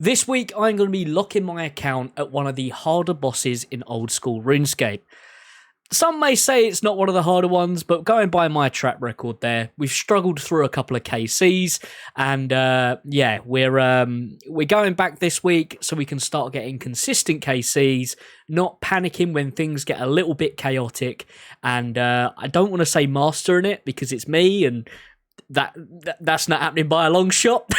This week, I'm going to be locking my account at one of the harder bosses in old school RuneScape. Some may say it's not one of the harder ones, but going by my track record there, we've struggled through a couple of KCs, and yeah, we're going back this week so we can start getting consistent KCs, not panicking when things get a little bit chaotic, and I don't want to say mastering it because it's me, and that's not happening by a long shot.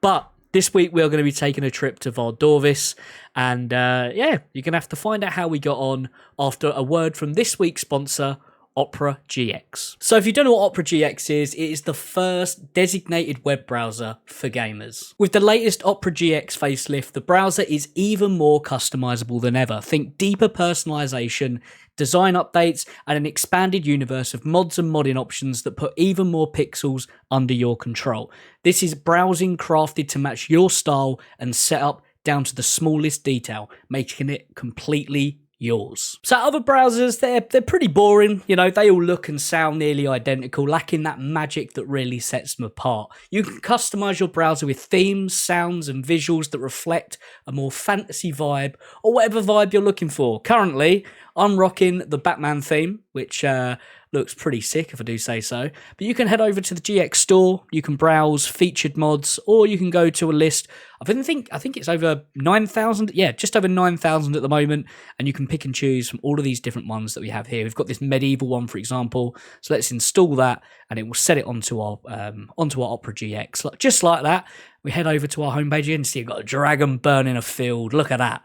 But this week, we are going to be taking a trip to Vardorvis, and yeah, you're going to have to find out how we got on after a word from this week's sponsor, Opera GX. So if you don't know what Opera GX is, it is the first designated web browser for gamers. With the latest Opera GX facelift, the browser is even more customizable than ever. Think deeper personalization, design updates, and an expanded universe of mods and modding options that put even more pixels under your control. This is browsing crafted to match your style and set up down to the smallest detail, making it completely yours. So other browsers, they're pretty boring. You know, they all look and sound nearly identical, lacking that magic that really sets them apart. You can customize your browser with themes, sounds, and visuals that reflect a more fantasy vibe or whatever vibe you're looking for. Currently, I'm rocking the Batman theme, which looks pretty sick if I do say so. But you can head over to the GX store, you can browse featured mods, or you can go to a list. I think it's over 9,000. Yeah, just over 9,000 at the moment, and you can pick and choose from all of these different ones that we have here. We've got this medieval one, for example. So let's install that, and it will set it onto our Opera GX, just like that. We head over to our homepage here and see we've got a dragon burning a field. Look at that.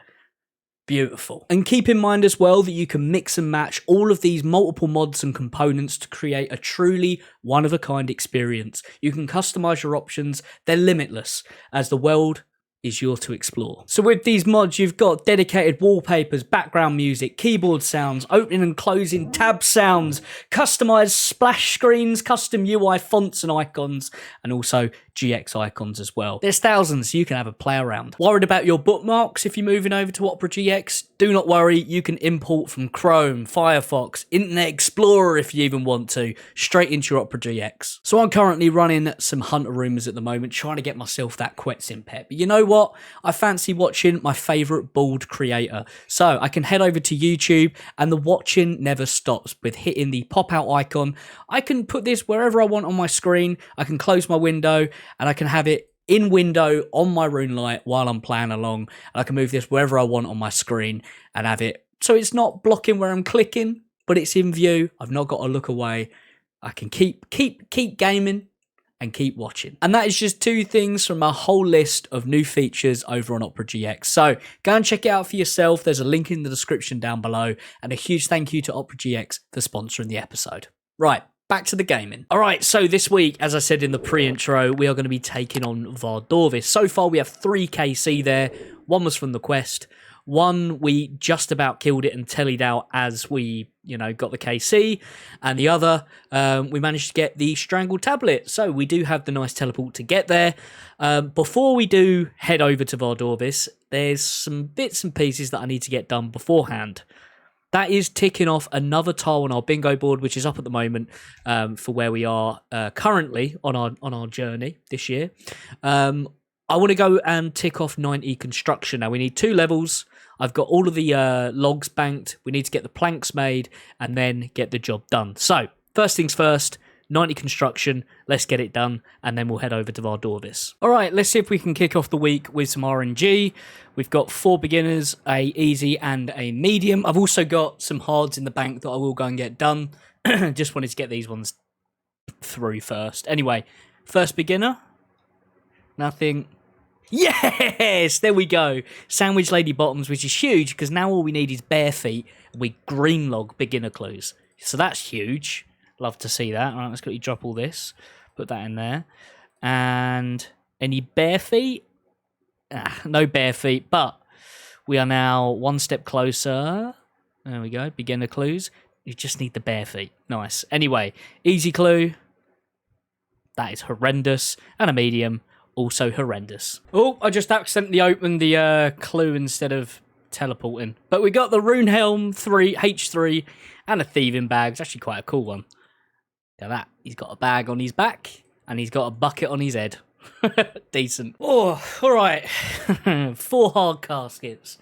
Beautiful. And keep in mind as well that you can mix and match all of these multiple mods and components to create a truly one-of-a-kind experience. You can customize your options. They're limitless, as the world is yours to explore. So with these mods, you've got dedicated wallpapers, background music, keyboard sounds, opening and closing tab sounds, customized splash screens, custom UI fonts and icons, and also GX icons as well. There's thousands, so you can have a play around. Worried about your bookmarks if you're moving over to Opera GX? Do not worry, you can import from Chrome, Firefox, Internet Explorer if you even want to, straight into your Opera GX. So I'm currently running some Hunter Rumors at the moment, trying to get myself that Quetzin pet. But you know what? I fancy watching my favourite bald creator. So I can head over to YouTube, and the watching never stops with hitting the pop-out icon. I can put this wherever I want on my screen. I can close my window, and I can have it in window on my rune light while I'm playing along. And I can move this wherever I want on my screen and have it so it's not blocking where I'm clicking, but it's in view. I've not got to look away. I can keep gaming and keep watching. And that is just two things from a whole list of new features over on Opera GX. So go and check it out for yourself. There's a link in the description down below. And a huge thank you to Opera GX for sponsoring the episode. Right. Back to the gaming. All right, so this week, as I said in the pre-intro, we are going to be taking on Vardorvis. So far, we have 3 KC there. One was from the quest. One, we just about killed it and tellied out as we, got the KC. And the other, we managed to get the Strangled Tablet. So we do have the nice teleport to get there. Before we do head over to Vardorvis, there's some bits and pieces that I need to get done beforehand. That is ticking off another tile on our bingo board, which is up at the moment for where we are currently on our journey this year. I want to go and tick off 90 construction. Now, we need 2 levels. I've got all of the logs banked. We need to get the planks made and then get the job done. So, first things first, 90 construction. Let's get it done, and then we'll head over to Vardorvis. All right, let's see if we can kick off the week with some RNG. We've got 4 beginners, a easy and a medium. I've also got some hards in the bank that I will go and get done. Just wanted to get these ones through first. Anyway, first beginner. Nothing. Yes, there we go. Sandwich Lady Bottoms, which is huge because now all we need is bare feet. We green log beginner clues. So that's huge. Love to see that. All right, let's quickly drop all this. Put that in there. And any bare feet? No bare feet, but we are now one step closer. There we go. Beginner clues. You just need the bare feet. Nice. Anyway, easy clue. That is horrendous. And a medium. Also horrendous. Oh, I just accidentally opened the clue instead of teleporting. But we got the Rune Helm 3, H3, and a thieving bag. It's actually quite a cool one. Look at that. He's got a bag on his back, and he's got a bucket on his head. Decent. Oh, all right. 4 hard caskets.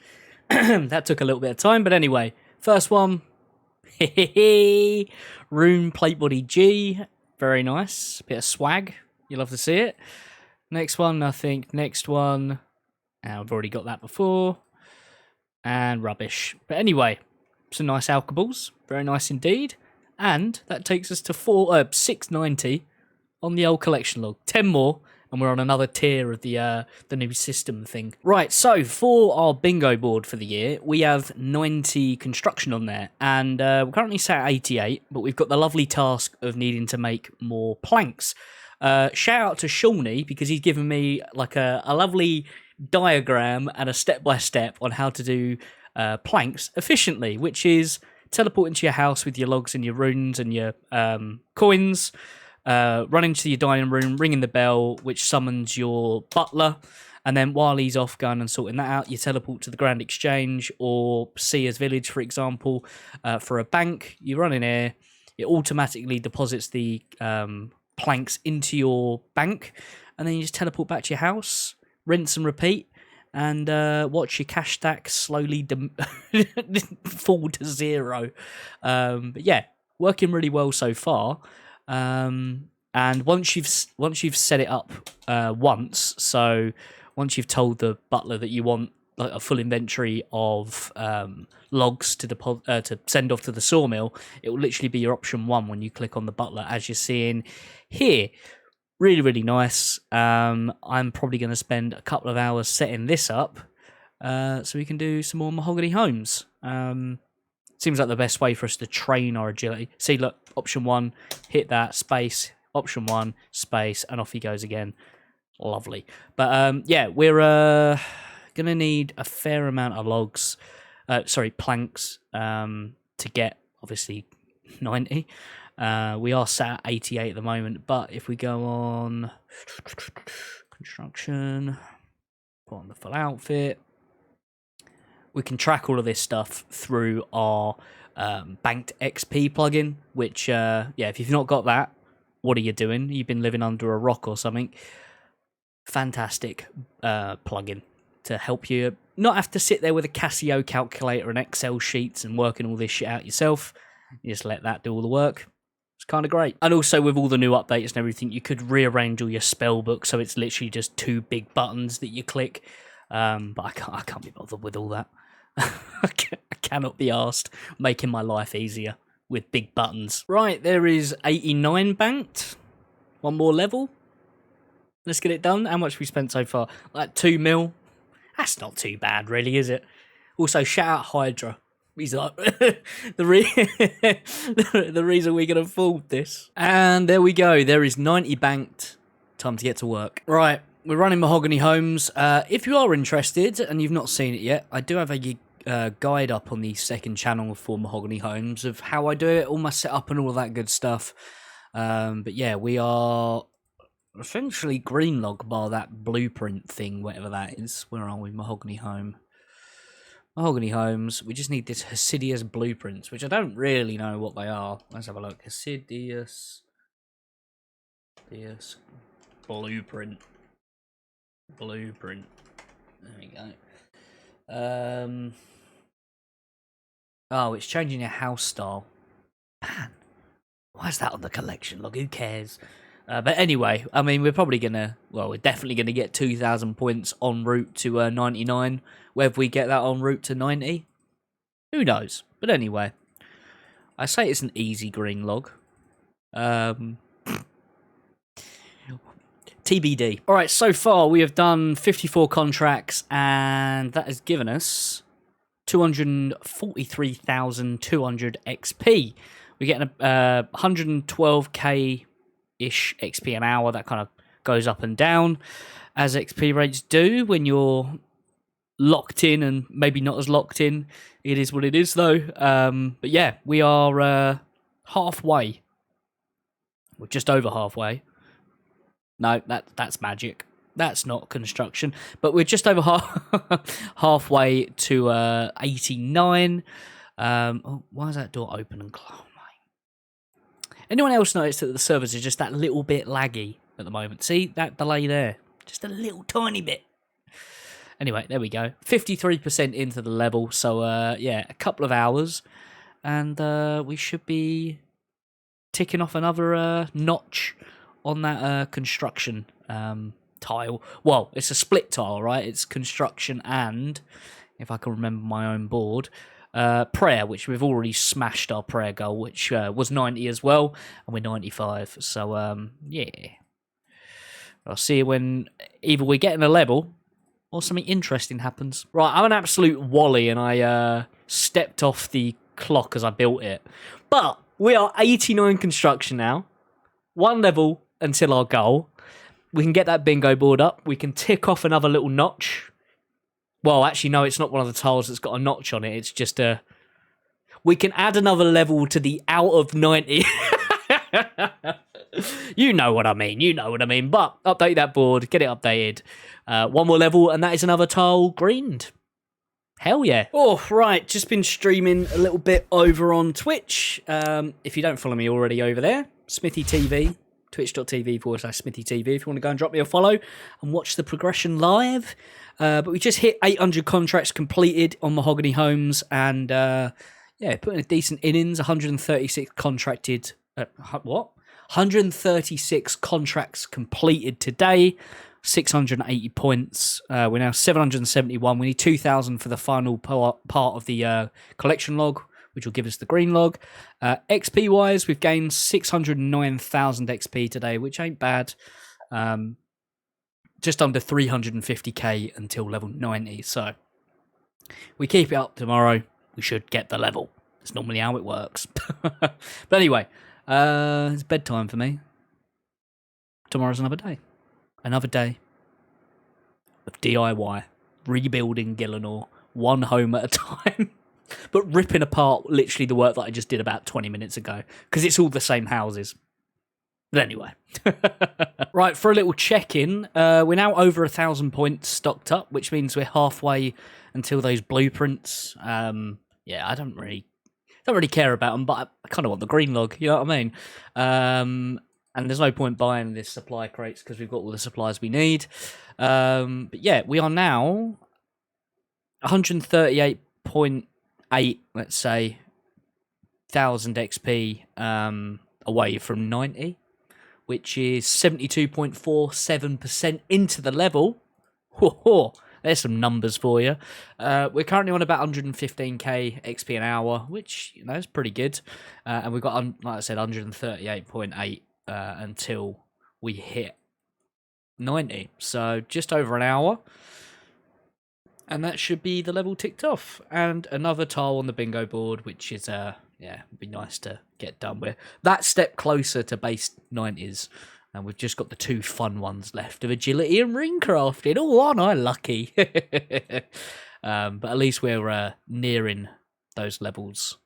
That took a little bit of time, but anyway. First one. Rune Plate Body G. Very nice. Bit of swag. You love to see it. Next one, nothing. Next one. I've already got that before. And rubbish. But anyway, some nice alkables. Very nice indeed. And that takes us to 690 on the old collection log. 10 more, and we're on another tier of the new system thing. Right, so for our bingo board for the year, we have 90 construction on there, and we're currently sat at 88, but we've got the lovely task of needing to make more planks. Shout out to Shawnee, because he's given me like a lovely diagram and a step-by-step on how to do planks efficiently, which is teleport into your house with your logs and your runes and your coins, run into your dining room, ringing the bell, which summons your butler, and then while he's off going and sorting that out, you teleport to the Grand Exchange or Sears Village, for example, for a bank. You run in here, it automatically deposits the planks into your bank, and then you just teleport back to your house, rinse and repeat, and watch your cash stack slowly fall to zero. But yeah, working really well so far. And once you've set it up once, so once you've told the butler that you want like a full inventory of logs to send off to the sawmill, it will literally be your option 1 when you click on the butler, as you're seeing here. Really, really nice. I'm probably going to spend a couple of hours setting this up so we can do some more Mahogany Homes. Seems like the best way for us to train our agility. See, look, option 1, hit that, space, option 1, space, and off he goes again. Lovely. But yeah, we're going to need a fair amount of planks to get, obviously, 90. We are sat at 88 at the moment, but if we go on construction, put on the full outfit, we can track all of this stuff through our banked XP plugin, which, yeah, if you've not got that, what are you doing? You've been living under a rock or something. Fantastic plugin to help you not have to sit there with a Casio calculator and Excel sheets and working all this shit out yourself. You just let that do all the work. It's kind of great. And also with all the new updates and everything, you could rearrange all your spell book so it's literally just 2 big buttons that you click. But I can't be bothered with all that. I cannot be arsed making my life easier with big buttons. Right, there is 89 banked. 1 more level. Let's get it done. How much have we spent so far? Like 2 mil. That's not too bad, really, is it? Also, shout out Hydra. He's like, the reason we can afford this. And there we go. There is 90 banked. Time to get to work. Right, we're running Mahogany Homes. If you are interested and you've not seen it yet, I do have a guide up on the second channel for Mahogany Homes of how I do it, all my setup and all of that good stuff. But yeah, we are essentially green log bar that blueprint thing, whatever that is. Where are we? Mahogany Home. Mahogany Homes. We just need this Hasidious blueprints, which I don't really know what they are. Let's have a look. Hasidious blueprint. Blueprint. There we go. Oh, it's changing your house style. Man, why is that on the collection log? Who cares? But anyway, I mean, we're definitely going to get 2,000 points en route to 99. Whether we get that en route to 90, who knows? But anyway, I say it's an easy green log. TBD. All right, so far we have done 54 contracts, and that has given us 243,200 XP. We're getting a 112k ish XP an hour. That kind of goes up and down as XP rates do when you're locked in and maybe not as locked in. It is what it is though. But yeah, we are halfway. We're just over halfway. No, that's magic. That's not construction. But we're just over halfway to 89. Why is that door open and closed? Anyone else notice that the servers are just that little bit laggy? at the moment. See that delay there? Just a little tiny bit. Anyway, there we go. 53% into the level. So, yeah, a couple of hours. And we should be ticking off another notch on that construction tile. Well, it's a split tile, right? It's construction and, if I can remember my own board, prayer, which we've already smashed our prayer goal, which was 90 as well, and we're 95. So, yeah. I'll see you when either we're getting a level or something interesting happens. Right, I'm an absolute wally, and I stepped off the clock as I built it. But we are 89 construction now. One level until our goal. We can get that bingo board up. We can tick off another little notch. Well, actually, no, it's not one of the tiles that's got a notch on it. It's just a... We can add another level to the out of 90. You know what I mean. You know what I mean. But update that board. Get it updated. One more level, and that is another tile greened. Hell yeah. Oh, right. Just been streaming a little bit over on Twitch. If you don't follow me already over there, SmithyTV, twitch.tv/SmithyTV if you want to go and drop me a follow and watch the progression live. But we just hit 800 contracts completed on Mahogany Homes, and yeah, putting a decent innings. 136 contracted. What? 136 contracts completed today. 680 points. We're now 771. We need 2,000 for the final part of the collection log, which will give us the green log. XP wise, we've gained 609,000 XP today, which ain't bad. Just under 350k until level 90. So we keep it up tomorrow, we should get the level. It's normally how it works. But anyway, it's bedtime for me. Tomorrow's another day. Another day of DIY, rebuilding Gillinor, one home at a time, but ripping apart literally the work that I just did about 20 minutes ago, because it's all the same houses. But anyway. Right, for a little check-in, we're now over 1,000 points stocked up, which means we're halfway until those blueprints. Yeah, I don't really care about them, but I kind of want the green log, you know what I mean? And there's no point buying this supply crates because we've got all the supplies we need. But yeah, we are now 138.8, let's say, 1,000 XP away from 90, which is 72.47% into the level. There's some numbers for you. We're currently on about 115k XP an hour, which, you know, is pretty good. And we've got, like I said, 138.8 until we hit 90. So just over an hour. And that should be the level ticked off. And another tile on the bingo board, which is, yeah, it'd be nice to get done with. That step closer to base 90s. And we've just got the two fun ones left of agility and ring crafting. Oh, aren't I lucky? But at least we're nearing those levels.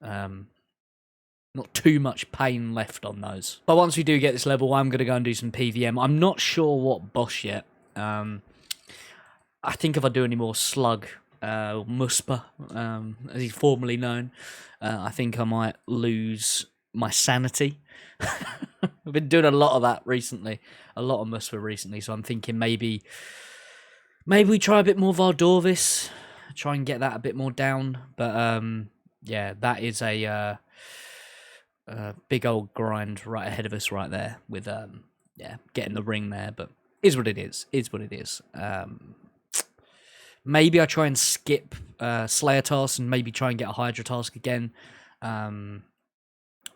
Not too much pain left on those. But once we do get this level, I'm going to go and do some PVM. I'm not sure what boss yet. I think if I do any more Slug, Muspa, as he's formerly known, I think I might lose my sanity. I've been doing a lot of that recently. A lot of Muspa recently, so I'm thinking maybe we try a bit more Vardorvis. Try and get that a bit more down. But yeah, that is a big old grind right ahead of us right there with yeah, getting the ring there, but is what it is. Is what it is. Maybe I try and skip Slayer task and maybe try and get a Hydra task again.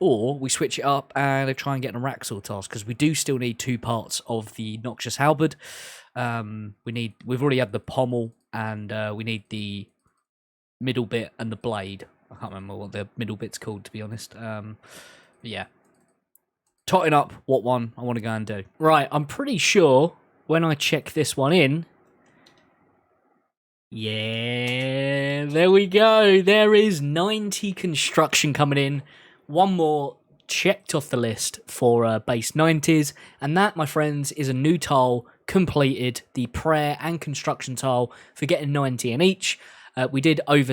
Or we switch it up and I try and get an Araxor task, because we do still need 2 parts of the Noxious Halberd. We've already had the pommel, and we need the middle bit and the blade. I can't remember what the middle bit's called, to be honest. But yeah. Totting up what one I want to go and do. Right, I'm pretty sure when I check this one in... Yeah, there we go. There is 90 construction coming in. One more checked off the list for base 90s. And that, my friends, is a new tile completed. The prayer and construction tile for getting 90 in each. We did over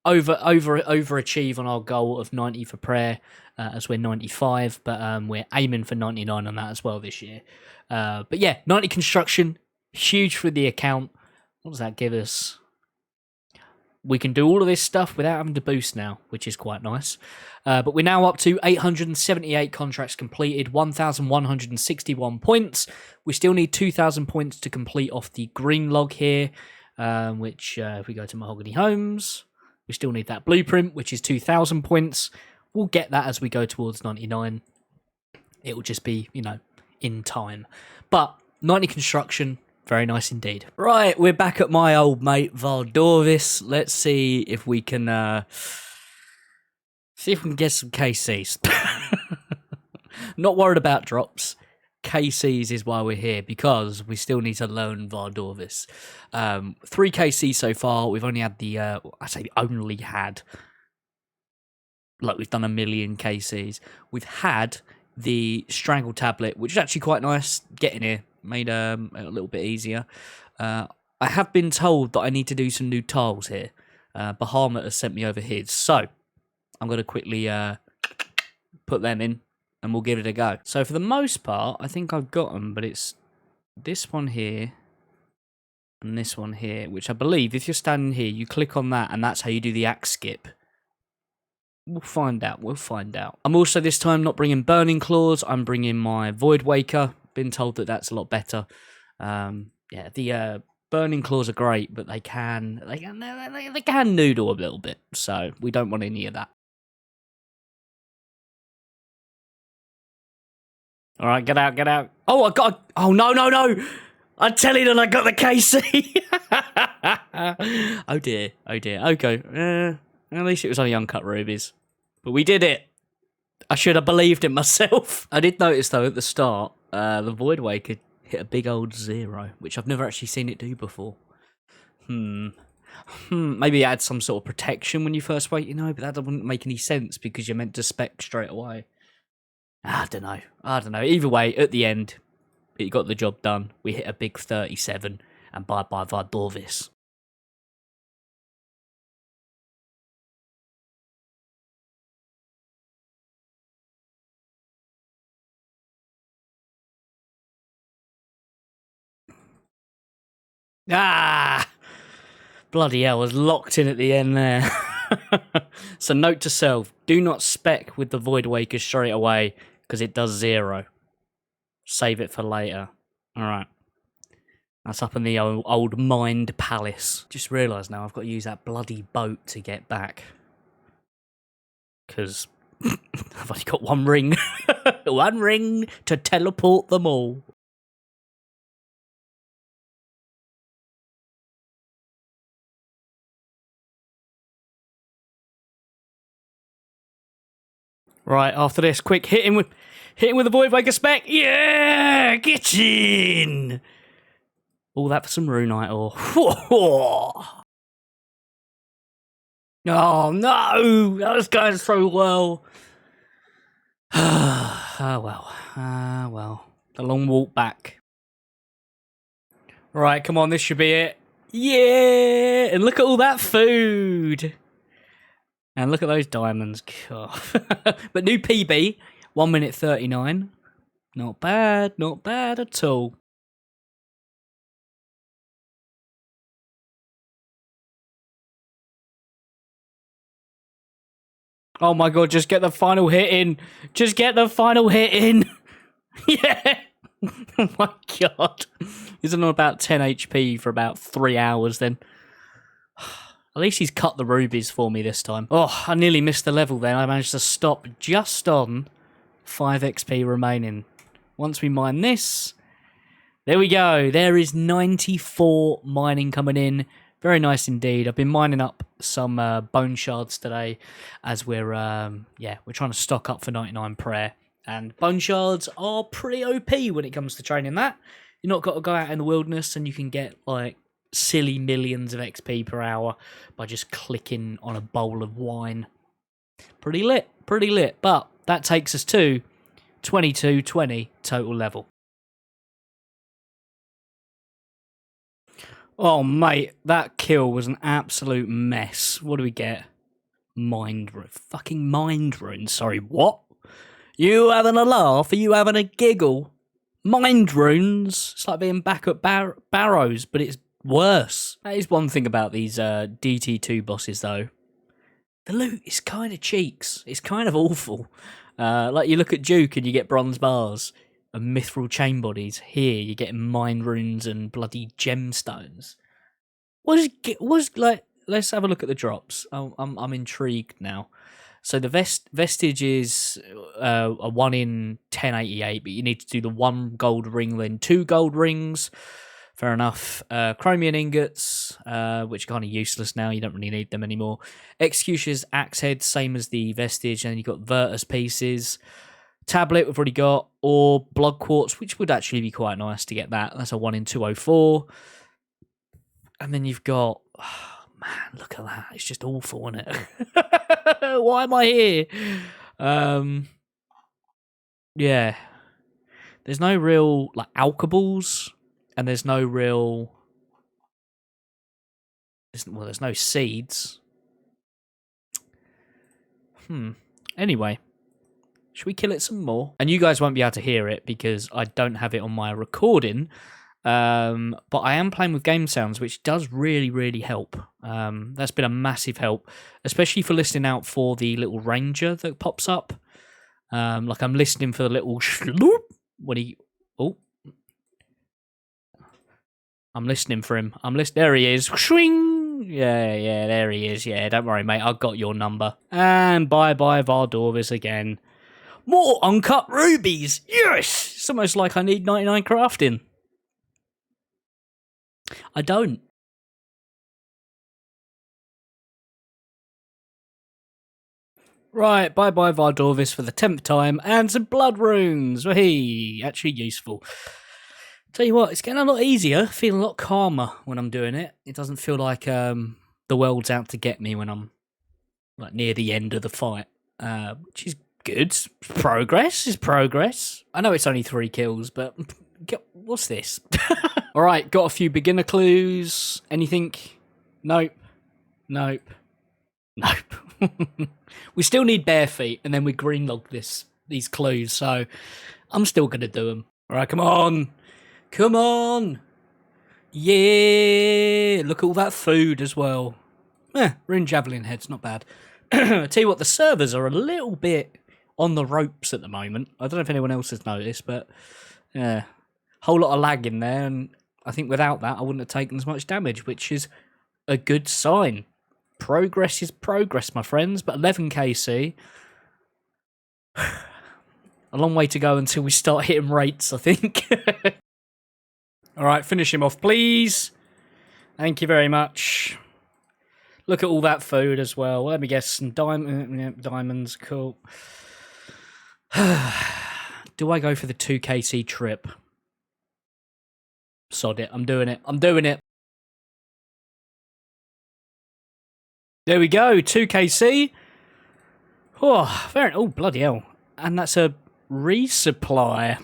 overachieve on our goal of 90 for prayer, as we're 95, but we're aiming for 99 on that as well this year. But yeah, 90 construction, huge for the account. What does that give us? We can do all of this stuff without having to boost now, which is quite nice. But we're now up to 878 contracts completed, 1,161 points. We still need 2,000 points to complete off the green log here, which if we go to Mahogany Homes, we still need that blueprint, which is 2,000 points. We'll get that as we go towards 99. It will just be, in time. But 90 construction, very nice indeed. Right, we're back at my old mate Vardorvis. Let's see if we can get some KCs. Not worried about drops. KCs is why we're here, because we still need to learn Vardorvis. 3 KCs so far. We've only had we've done 1 million KCs. We've had the Strangle tablet, which is actually quite nice. Getting here made a little bit easier. I have been told that I need to do some new tiles here. Bahamut has sent me over his, so I'm going to quickly put them in and we'll give it a go. So for the most part, I think I've got them, but it's this one here and this one here, which I believe if you're standing here, you click on that and that's how you do the axe skip. We'll find out. I'm also this time not bringing Burning Claws. I'm bringing my Void Waker. Been told that that's a lot better. The Burning Claws are great, but they can noodle a little bit. So we don't want any of that. All right, get out. Oh, no. I'm telling you, I got the KC. Oh dear. Okay. At least it was only uncut rubies. But we did it. I should have believed in myself. I did notice, though, at the start, the Void Waker hit a big old 0, which I've never actually seen it do before. Maybe it had some sort of protection when you first wait, but that wouldn't make any sense because you're meant to spec straight away. I don't know. Either way, at the end, it got the job done. We hit a big 37, and bye-bye Vardorvis. Bloody hell, I was locked in at the end there. So note to self, do not spec with the Void Waker straight away, because it does 0. Save it for later. Alright. That's up in the old Mind Palace. Just realised now I've got to use that bloody boat to get back. Because I've only got 1 ring. 1 ring to teleport them all. Right, after this, quick, hit him with the Void Waker spec. Yeah, get in. All that for some runite ore. Oh no, that was going so well. Well. The long walk back. Right, come on, this should be it. Yeah, and look at all that food. And look at those diamonds. But new PB, 1 minute 39. Not bad at all. Oh my god, just get the final hit in. Yeah. Oh my god. He's on about 10 HP for about 3 hours then. At least he's cut the rubies for me this time. Oh, I nearly missed the level then. I managed to stop just on 5 XP remaining. Once we mine this, there we go. There is 94 mining coming in. Very nice indeed. I've been mining up some bone shards today as we're trying to stock up for 99 prayer. And bone shards are pretty OP when it comes to training that. You're not got to go out in the wilderness and you can get like silly millions of XP per hour by just clicking on a bowl of wine. Pretty lit. But that takes us to 2220 total level. Oh, mate, that kill was an absolute mess. What do we get? Fucking mind runes. Sorry, what? You having a laugh? Are you having a giggle? Mind runes? It's like being back at Barrows, but it's worse. That is one thing about these DT2 bosses, though. The loot is kind of cheeks. It's kind of awful. Like, you look at Duke and you get bronze bars and mithril chain bodies. Here, you're getting mind runes and bloody gemstones. Let's have a look at the drops. I'm intrigued now. So the vestige is a 1 in 1088, but you need to do the 1 gold ring, then 2 gold rings. Fair enough. Chromium ingots, which are kind of useless now. You don't really need them anymore. Executioner's axe head, same as the vestige. And you've got Virtus pieces. Tablet we've already got. Or blood quartz, which would actually be quite nice to get that. That's a 1 in 204. And then you've got... Oh, man, look at that. It's just awful, isn't it? Why am I here? Yeah. There's no real, like, alkaballs. And there's no real... there's no seeds. Anyway. Should we kill it some more? And you guys won't be able to hear it because I don't have it on my recording. But I am playing with game sounds, which does really, really help. That's been a massive help, especially for listening out for the little ranger that pops up. Like I'm listening for the little shloop when he... Oh. I'm listening for him. There he is. Swing! Yeah, there he is. Yeah, don't worry, mate. I've got your number. And bye-bye Vardorvis again. More uncut rubies! Yes! It's almost like I need 99 crafting. I don't. Right, bye-bye Vardorvis for the 10th time, and some blood runes. Hey, actually useful. Tell you what, it's getting a lot easier, feeling a lot calmer when I'm doing it. It doesn't feel like the world's out to get me when I'm like near the end of the fight, which is good. Progress is progress. I know it's only 3 kills, but what's this? All right, got a few beginner clues. Anything? Nope. Nope. Nope. We still need bare feet, and then we greenlog these clues, so I'm still going to do them. All right, come on. Come on. Yeah. Look at all that food as well. Rune javelin heads, not bad. I tell you what, the servers are a little bit on the ropes at the moment. I don't know if anyone else has noticed, but yeah, whole lot of lag in there, and I think without that, I wouldn't have taken as much damage, which is a good sign. Progress is progress, my friends, but 11 KC. A long way to go until we start hitting rates, I think. All right, finish him off, please. Thank you very much. Look at all that food as well. Let me guess, some diamonds. Cool. Do I go for the 2KC trip? Sod it. I'm doing it. I'm doing it. There we go. 2KC. Oh, bloody hell. And that's a resupply.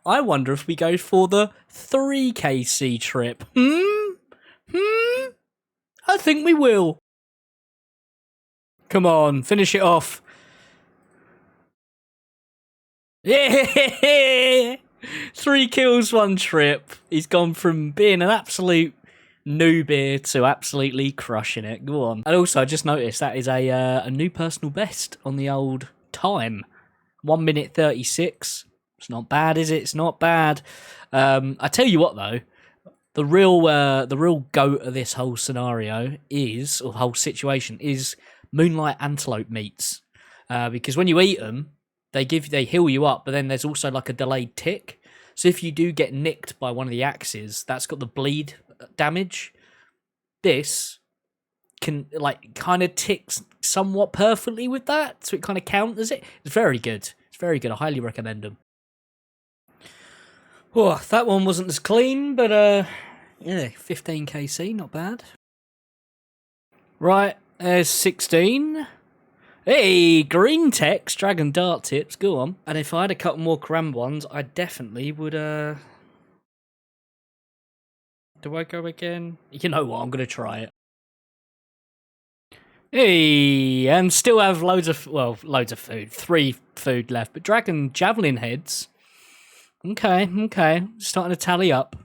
I wonder if we go for the 3KC trip. I think we will. Come on, finish it off. Yeah! 3 kills, 1 trip. He's gone from being an absolute noob here to absolutely crushing it. Go on. And also, I just noticed that is a new personal best on the old time. 1 minute 36. It's not bad, is it? It's not bad. I tell you what, though. The real goat of this whole scenario is, or whole situation, is Moonlight Antelope meats. Because when you eat them, they heal you up, but then there's also like a delayed tick. So if you do get nicked by one of the axes, that's got the bleed damage. This can like kind of ticks somewhat perfectly with that, so it kind of counters it. It's very good. It's very good. I highly recommend them. Oh, that one wasn't as clean, but yeah, 15 KC, not bad. Right, there's 16. Hey, green text, dragon dart tips, go on. And if I had a couple more crammed ones, I definitely would Do I go again? You know what? I'm going to try it. Hey, and still have loads of food. 3 food left, but dragon javelin heads. Okay. Starting to tally up.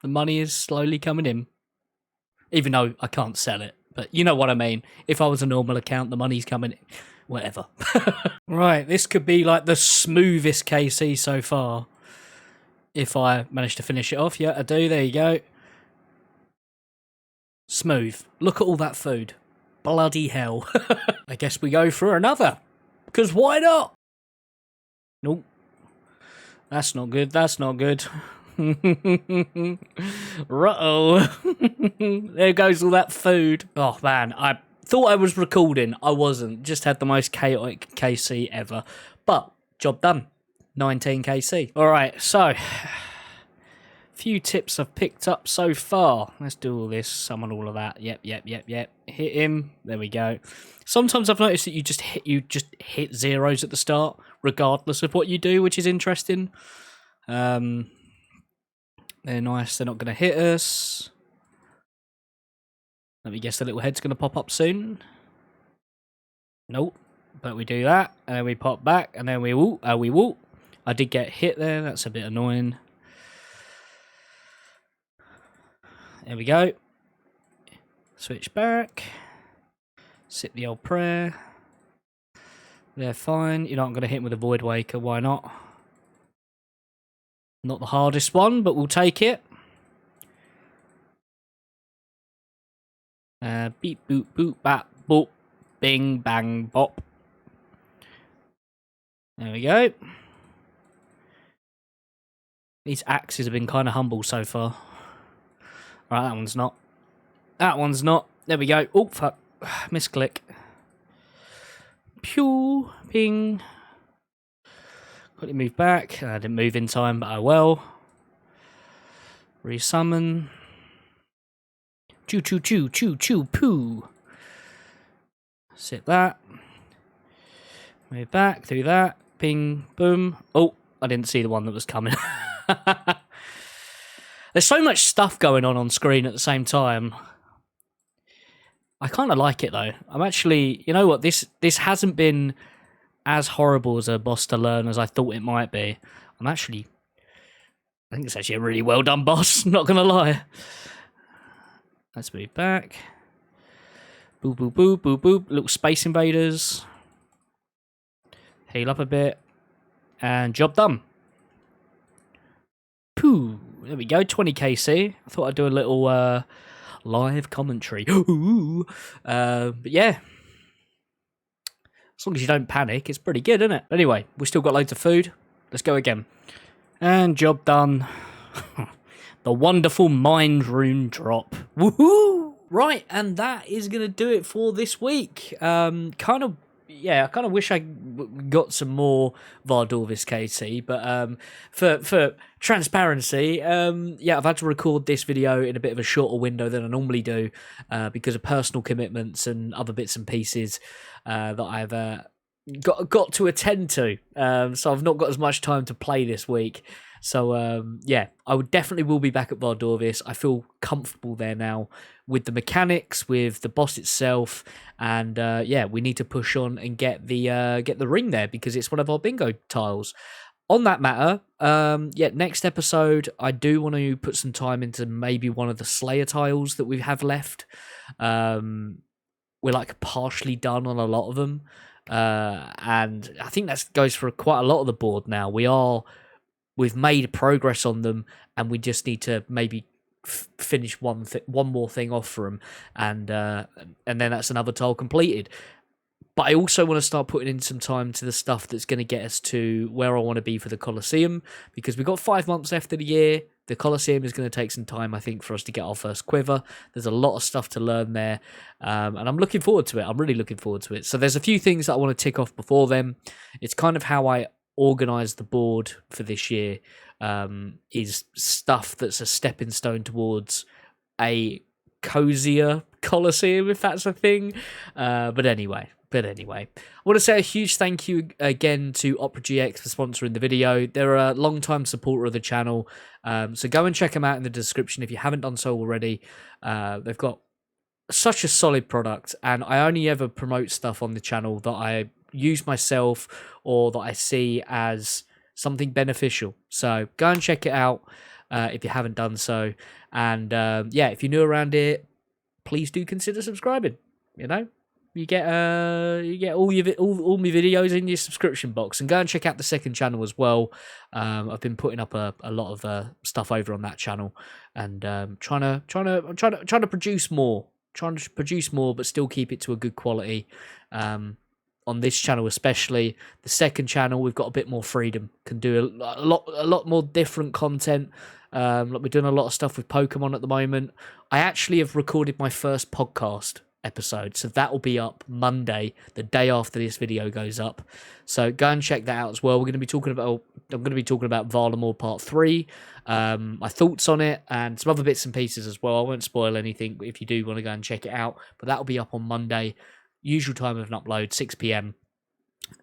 The money is slowly coming in. Even though I can't sell it. But you know what I mean. If I was a normal account, the money's coming in. Whatever. Right, this could be like the smoothest KC so far. If I manage to finish it off. Yeah, I do. There you go. Smooth. Look at all that food. Bloody hell. I guess we go for another. Because why not? Nope. That's not good. That's not good. Ruh-oh. There goes all that food. Oh, man. I thought I was recording. I wasn't. Just had the most chaotic KC ever. But, job done. 19 KC. All right, so... few tips I've picked up so far. Let's do all this. Summon all of that. Yep. Hit him. There we go. Sometimes I've noticed that you just hit zeros at the start, regardless of what you do, which is interesting. They're nice. They're not going to hit us. Let me guess the little head's going to pop up soon. Nope. But we do that, and then we pop back, and then we whoop. I did get hit there. That's a bit annoying. There we go. Switch back. Sit the old prayer. They're fine. You know, I'm going to hit him with a Void Waker. Why not? Not the hardest one, but we'll take it. Beep, boop, boop, bap, boop. Bing, bang, bop. There we go. These axes have been kind of humble so far. Right, that one's not. That one's not. There we go. Oh, fuck. Misclick. Pew. Ping. Got to move back. I didn't move in time, but I will. Resummon. Choo, choo, choo, choo, choo, poo. Sit that. Move back. Do that. Ping. Boom. Oh, I didn't see the one that was coming. There's so much stuff going on screen at the same time. I kind of like it, though. I'm actually... You know what? This hasn't been as horrible as a boss to learn as I thought it might be. I think it's actually a really well done boss, not going to lie. Let's move back. Boop, boop, boop, boop, boop. Little Space Invaders. Heal up a bit. And job done. Pooh. There we go, 20 KC. I thought I'd do a little live commentary. But yeah. As long as you don't panic, it's pretty good, isn't it? But anyway, we've still got loads of food. Let's go again. And job done. The wonderful Mind Rune drop. Woohoo! Right, and that is going to do it for this week. I kind of wish I got some more Vardorvis KC, but for transparency, I've had to record this video in a bit of a shorter window than I normally do because of personal commitments and other bits and pieces that I've got to attend to. So I've not got as much time to play this week. So, I would definitely will be back at Vardorvis. I feel comfortable there now with the mechanics, with the boss itself, and we need to push on and get the ring there because it's one of our bingo tiles. On that matter, next episode, I do want to put some time into maybe one of the Slayer tiles that we have left. We're like partially done on a lot of them, and I think that goes for quite a lot of the board now. We've made progress on them, and we just need to maybe finish one more thing off for them, and then that's another tile completed. But I also want to start putting in some time to the stuff that's going to get us to where I want to be for the Colosseum, because we've got 5 months left of the year. The Colosseum is going to take some time, I think, for us to get our first quiver. There's a lot of stuff to learn there, and I'm looking forward to it. I'm really looking forward to it. So there's a few things that I want to tick off before then. It's kind of how I organize the board for this year, is stuff that's a stepping stone towards a cozier Colosseum, if that's a thing. But anyway, But anyway, I want to say a huge thank you again to Opera GX for sponsoring the video. They're a long-time supporter of the channel, so go and check them out in the description if you haven't done so already. They've got such a solid product, and I only ever promote stuff on the channel that I use myself or that I see as something beneficial. So go and check it out if you haven't done so. And yeah, if you're new around here, please do consider subscribing. You know, you get all my videos in your subscription box, and go and check out the second channel as well. I've been putting up a lot of stuff over on that channel, and trying to produce more. Trying to produce more, but still keep it to a good quality. On this channel, especially the second channel, we've got a bit more freedom. Can do a lot more different content. Like we're doing a lot of stuff with Pokemon at the moment. I actually have recorded my first podcast episode, so that will be up Monday, the day after this video goes up. So go and check that out as well. I'm going to be talking about Varlamore Part 3, my thoughts on it, and some other bits and pieces as well. I won't spoil anything if you do want to go and check it out, but that will be up on Monday, usual time of an upload, 6 p.m.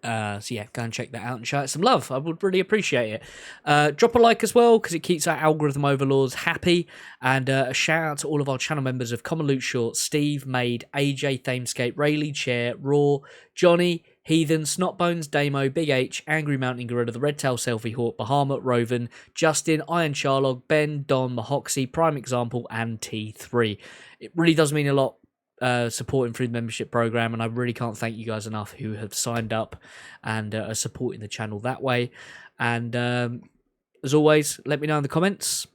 So yeah, go and check that out and show it some love. I would really appreciate it. Drop a like as well, because it keeps our algorithm overlords happy. And a shout out to all of our channel members of Common Loot Short: Steve, Maid, AJ, Thamescape, Rayleigh, Chair, Raw, Johnny, Heathen, Snotbones, Damo, Big H, Angry Mountain Gorilla, The Red Tail Selfie Hawk, Bahamut, Roven, Justin, Iron Charlog, Ben, Don, Mahoxie, Prime Example, and T3. It really does mean a lot supporting through the membership program, and I really can't thank you guys enough who have signed up and are supporting the channel that way. And as always, let me know in the comments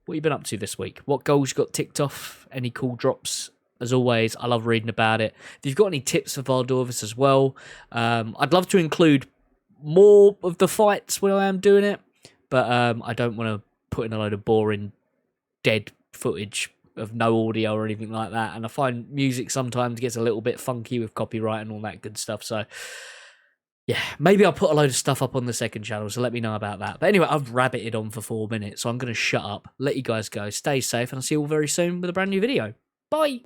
what you've been up to this week, what goals you got ticked off, any cool drops. As always, I love reading about it. If you've got any tips for Vardorvis as well, I'd love to include more of the fights when I am doing it, but I don't want to put in a load of boring dead footage of no audio or anything like that. And I find music sometimes gets a little bit funky with copyright and all that good stuff. So yeah, maybe I'll put a load of stuff up on the second channel, so let me know about that. But anyway, I've rabbited on for 4 minutes, so I'm going to shut up, let you guys go, stay safe, and I'll see you all very soon with a brand new video. Bye!